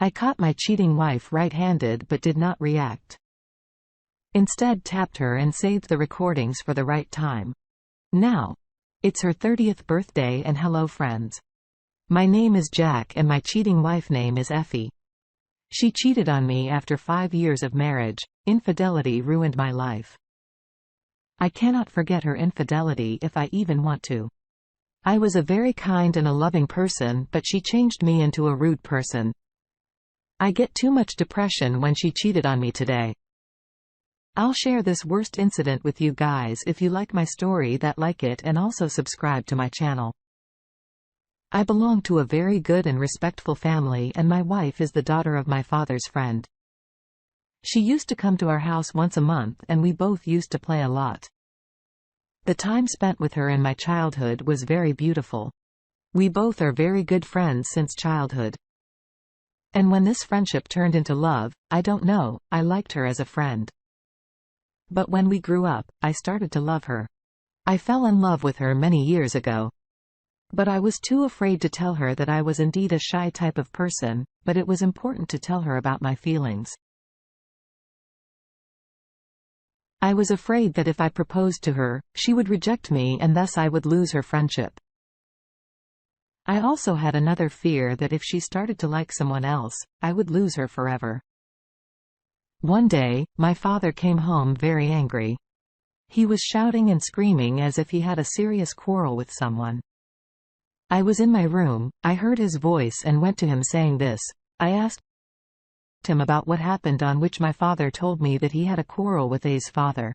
I caught my cheating wife red-handed but did not react. Instead tapped her and saved the recordings for the right time. Now. It's her 30th birthday and hello friends. My name is Jack and my cheating wife name is Effie. She cheated on me after 5 years of marriage. Infidelity ruined my life. I cannot forget her infidelity if I even want to. I was a very kind and a loving person, but she changed me into a rude person. I get too much depression when she cheated on me today. I'll share this worst incident with you guys if you like my story, that like it and also subscribe to my channel. I belong to a very good and respectful family and my wife is the daughter of my father's friend. She used to come to our house once a month and we both used to play a lot. The time spent with her in my childhood was very beautiful. We both are very good friends since childhood. And when this friendship turned into love, I don't know, I liked her as a friend. But when we grew up, I started to love her. I fell in love with her many years ago. But I was too afraid to tell her that I was indeed a shy type of person, but it was important to tell her about my feelings. I was afraid that if I proposed to her, she would reject me and thus I would lose her friendship. I also had another fear that if she started to like someone else, I would lose her forever. One day, my father came home very angry. He was shouting and screaming as if he had a serious quarrel with someone. I was in my room, I heard his voice and went to him saying this. I asked him about what happened, on which my father told me that he had a quarrel with A's father.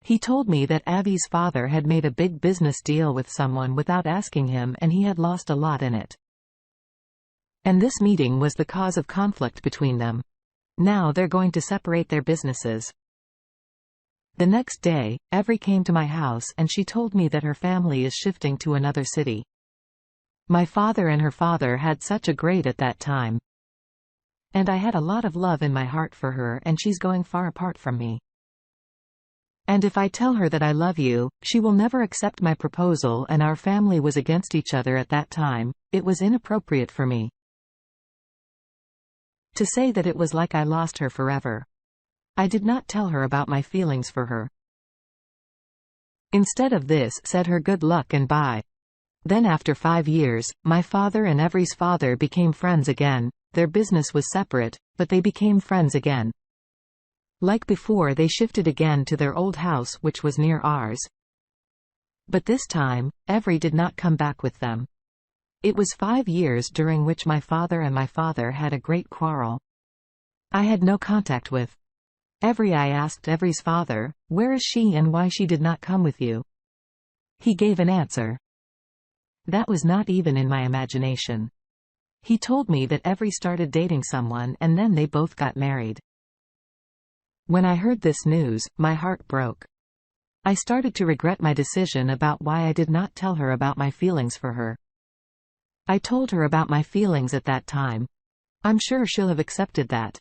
He told me that Avi's father had made a big business deal with someone without asking him and he had lost a lot in it. And this meeting was the cause of conflict between them. Now they're going to separate their businesses. The next day, Evri came to my house and she told me that her family is shifting to another city. My father and her father had such a great at that time. And I had a lot of love in my heart for her and she's going far apart from me. And if I tell her that I love you, she will never accept my proposal and our family was against each other at that time. It was inappropriate for me to say that it was like I lost her forever. I did not tell her about my feelings for her. Instead of this, said her good luck and bye. Then after 5 years, my father and Evri's father became friends again. Their business was separate, but they became friends again. Like before, they shifted again to their old house which was near ours. But this time, Evri did not come back with them. It was 5 years during which my father and my father had a great quarrel. I had no contact with Evri. I asked Evri's father, where is she and why she did not come with you? He gave an answer that was not even in my imagination. He told me that Evri started dating someone and then they both got married. When I heard this news, my heart broke. I started to regret my decision about why I did not tell her about my feelings for her. I told her about my feelings at that time. I'm sure she'll have accepted that.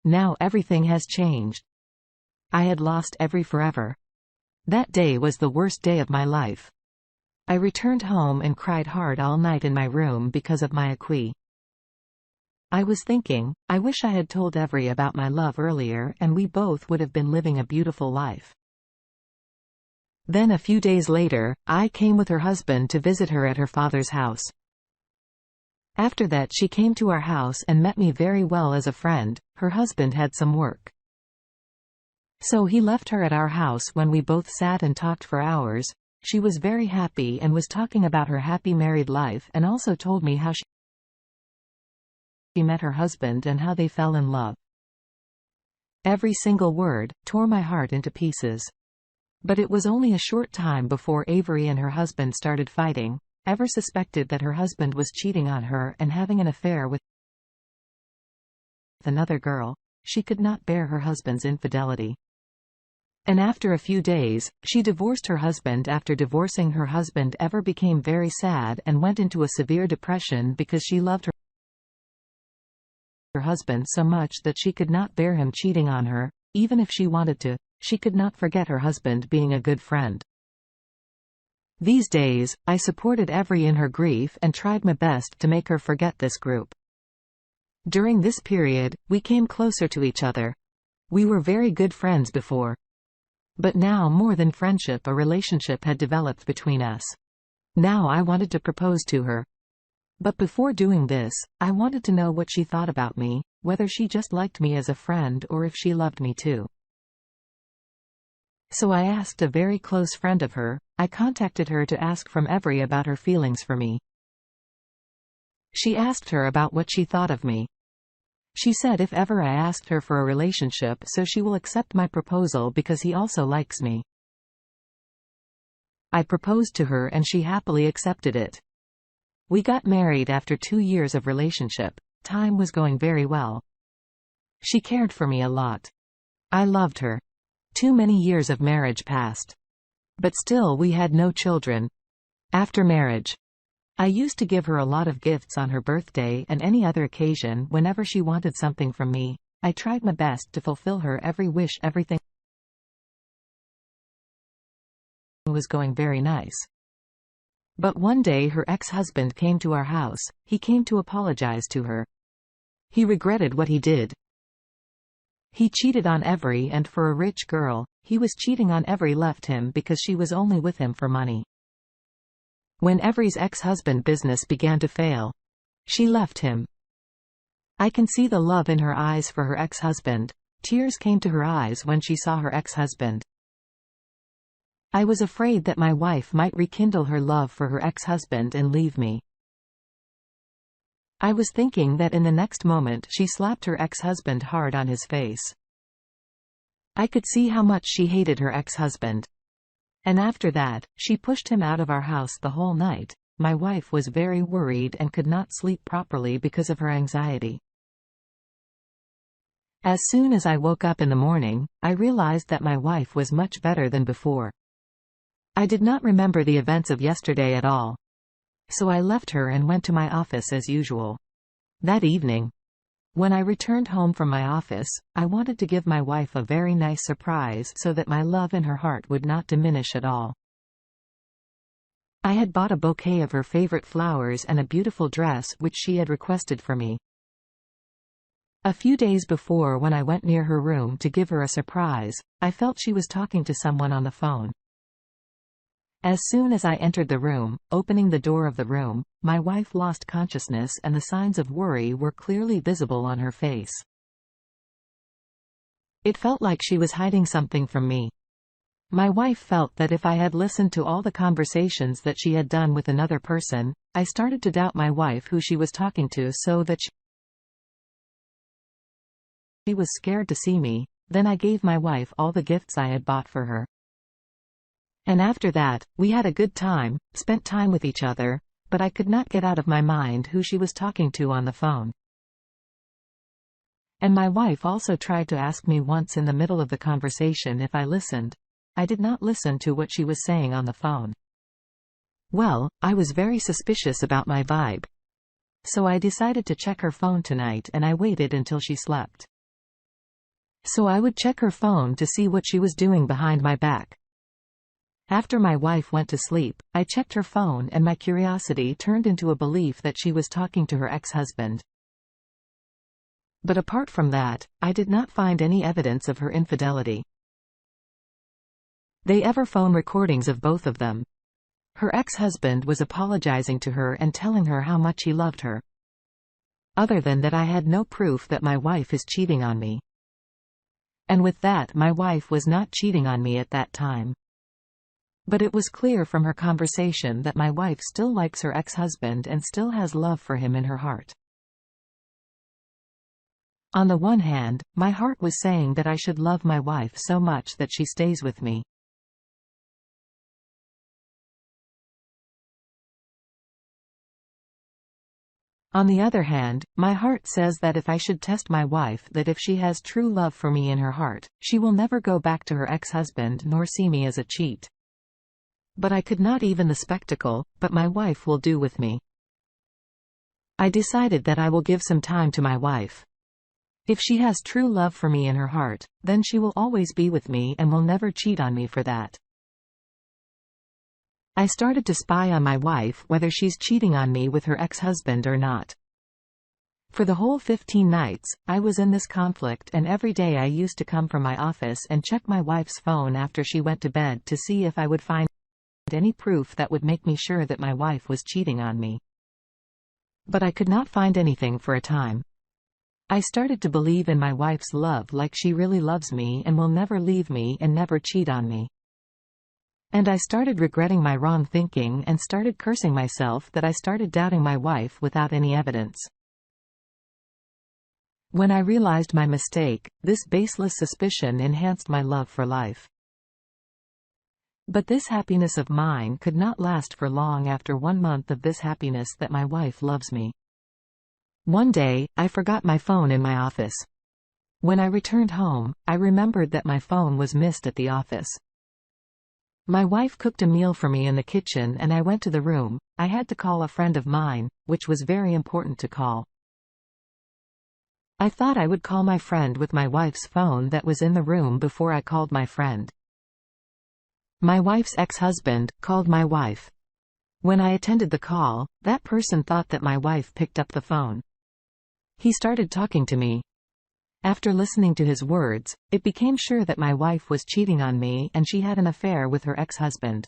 Now everything has changed. I had lost Evri forever. That day was the worst day of my life. I returned home and cried hard all night in my room because of my equi. I was thinking, I wish I had told Evri about my love earlier and we both would have been living a beautiful life. Then a few days later, I came with her husband to visit her at her father's house. After that she came to our house and met me very well as a friend. Her husband had some work, so he left her at our house when we both sat and talked for hours. She was very happy and was talking about her happy married life and also told me how she met her husband and how they fell in love. Every single word tore my heart into pieces. But it was only a short time before Avery and her husband started fighting. Ever suspected that her husband was cheating on her and having an affair with another girl. She could not bear her husband's infidelity. And after a few days, she divorced her husband. After divorcing her husband, Ever became very sad and went into a severe depression because she loved her husband so much that she could not bear him cheating on her. Even if she wanted to, she could not forget her husband being a good friend. These days, I supported Evri in her grief and tried my best to make her forget this group. During this period, we came closer to each other. We were very good friends before. But now, more than friendship, a relationship had developed between us. Now I wanted to propose to her. But before doing this, I wanted to know what she thought about me, whether she just liked me as a friend or if she loved me too. So I asked a very close friend of her. I contacted her to ask from Evry about her feelings for me. She asked her about what she thought of me. She said if ever I asked her for a relationship, so she will accept my proposal because he also likes me. I proposed to her and she happily accepted it. We got married after 2 years of relationship. Time was going very well. She cared for me a lot. I loved her. Too many years of marriage passed. But still we had no children. After marriage, I used to give her a lot of gifts on her birthday and any other occasion. Whenever she wanted something from me, I tried my best to fulfill her every wish. Everything was going very nice. But one day her ex-husband came to our house. He came to apologize to her. He regretted what he did. He cheated on Evry, and for a rich girl, he was cheating on Evry, left him because she was only with him for money. When Evry's ex-husband business began to fail, she left him. I can see the love in her eyes for her ex-husband. Tears came to her eyes when she saw her ex-husband. I was afraid that my wife might rekindle her love for her ex-husband and leave me. I was thinking that in the next moment she slapped her ex-husband hard on his face. I could see how much she hated her ex-husband. And after that, she pushed him out of our house the whole night. My wife was very worried and could not sleep properly because of her anxiety. As soon as I woke up in the morning, I realized that my wife was much better than before. I did not remember the events of yesterday at all. So I left her and went to my office as usual. That evening, when I returned home from my office, I wanted to give my wife a very nice surprise so that my love in her heart would not diminish at all. I had bought a bouquet of her favorite flowers and a beautiful dress which she had requested for me. A few days before, when I went near her room to give her a surprise, I felt she was talking to someone on the phone. As soon as I entered the room, opening the door of the room, my wife lost consciousness and the signs of worry were clearly visible on her face. It felt like she was hiding something from me. My wife felt that if I had listened to all the conversations that she had done with another person, I started to doubt my wife who she was talking to, so that she was scared to see me. Then I gave my wife all the gifts I had bought for her. And after that, we had a good time, spent time with each other, but I could not get out of my mind who she was talking to on the phone. And my wife also tried to ask me once in the middle of the conversation if I listened. I did not listen to what she was saying on the phone. Well, I was very suspicious about my vibe. So I decided to check her phone tonight, and I waited until she slept. So I would check her phone to see what she was doing behind my back. After my wife went to sleep, I checked her phone and my curiosity turned into a belief that she was talking to her ex-husband. But apart from that, I did not find any evidence of her infidelity. They ever phone recordings of both of them. Her ex-husband was apologizing to her and telling her how much he loved her. Other than that, I had no proof that my wife is cheating on me. And with that, my wife was not cheating on me at that time. But it was clear from her conversation that my wife still likes her ex-husband and still has love for him in her heart. On the one hand, my heart was saying that I should love my wife so much that she stays with me. On the other hand, my heart says that if I should test my wife, that if she has true love for me in her heart, she will never go back to her ex-husband nor see me as a cheat. But I could not even the spectacle, but my wife will do with me. I decided that I will give some time to my wife. If she has true love for me in her heart, then she will always be with me and will never cheat on me for that. I started to spy on my wife whether she's cheating on me with her ex-husband or not. For the whole 15 nights, I was in this conflict, and every day I used to come from my office and check my wife's phone after she went to bed to see if I would find any proof that would make me sure that my wife was cheating on me. But I could not find anything for a time. I started to believe in my wife's love, like she really loves me and will never leave me and never cheat on me. And I started regretting my wrong thinking and started cursing myself that I started doubting my wife without any evidence. When I realized my mistake, this baseless suspicion enhanced my love for life. But this happiness of mine could not last for long. After 1 month of this happiness that my wife loves me, one day, I forgot my phone in my office. When I returned home, I remembered that my phone was missed at the office. My wife cooked a meal for me in the kitchen and I went to the room. I had to call a friend of mine, which was very important to call. I thought I would call my friend with my wife's phone that was in the room before I called my friend. My wife's ex-husband called my wife. When I attended the call, that person thought that my wife picked up the phone. He started talking to me. After listening to his words, it became sure that my wife was cheating on me and she had an affair with her ex-husband.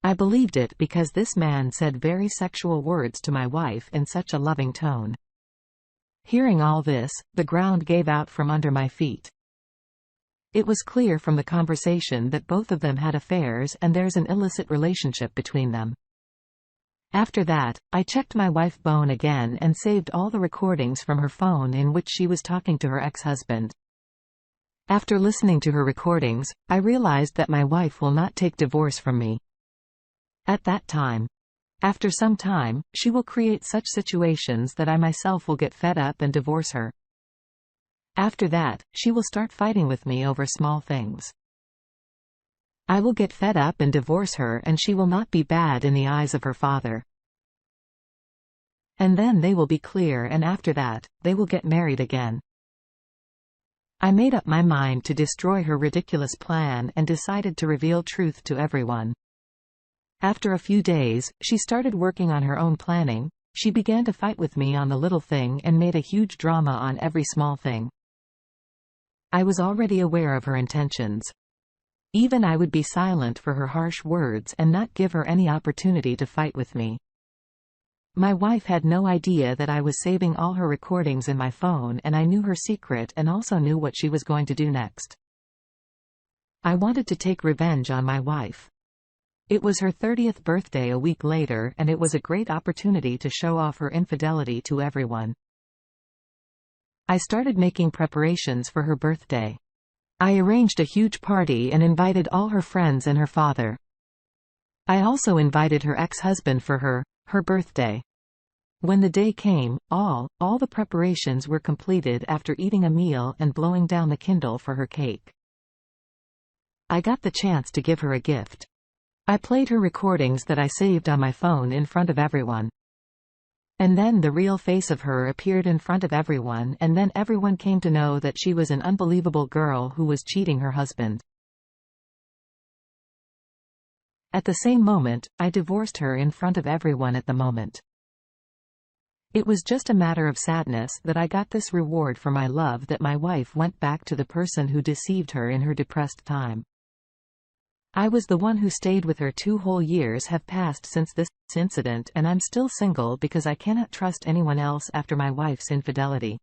I believed it because this man said very sexual words to my wife in such a loving tone. Hearing all this, the ground gave out from under my feet. It was clear from the conversation that both of them had affairs and there's an illicit relationship between them. After that, I checked my wife's phone again and saved all the recordings from her phone in which she was talking to her ex-husband. After listening to her recordings, I realized that my wife will not take divorce from me. At that time. After some time, she will create such situations that I myself will get fed up and divorce her. After that, she will start fighting with me over small things. I will get fed up and divorce her and she will not be bad in the eyes of her father. And then they will be clear, and after that, they will get married again. I made up my mind to destroy her ridiculous plan and decided to reveal truth to everyone. After a few days, she started working on her own planning. She began to fight with me on the little thing and made a huge drama on every small thing. I was already aware of her intentions. Even I would be silent for her harsh words and not give her any opportunity to fight with me. My wife had no idea that I was saving all her recordings in my phone, and I knew her secret and also knew what she was going to do next. I wanted to take revenge on my wife. It was her 30th birthday a week later, and it was a great opportunity to show off her infidelity to everyone. I started making preparations for her birthday. I arranged a huge party and invited all her friends and her father. I also invited her ex-husband for her birthday. When the day came, all the preparations were completed after eating a meal and blowing down the candle for her cake. I got the chance to give her a gift. I played her recordings that I saved on my phone in front of everyone. And then the real face of her appeared in front of everyone, and then everyone came to know that she was an unbelievable girl who was cheating her husband. At the same moment, I divorced her in front of everyone at the moment. It was just a matter of sadness that I got this reward for my love, that my wife went back to the person who deceived her in her depressed time. I was the one who stayed with her. 2 whole years have passed since this incident, and I'm still single because I cannot trust anyone else after my wife's infidelity.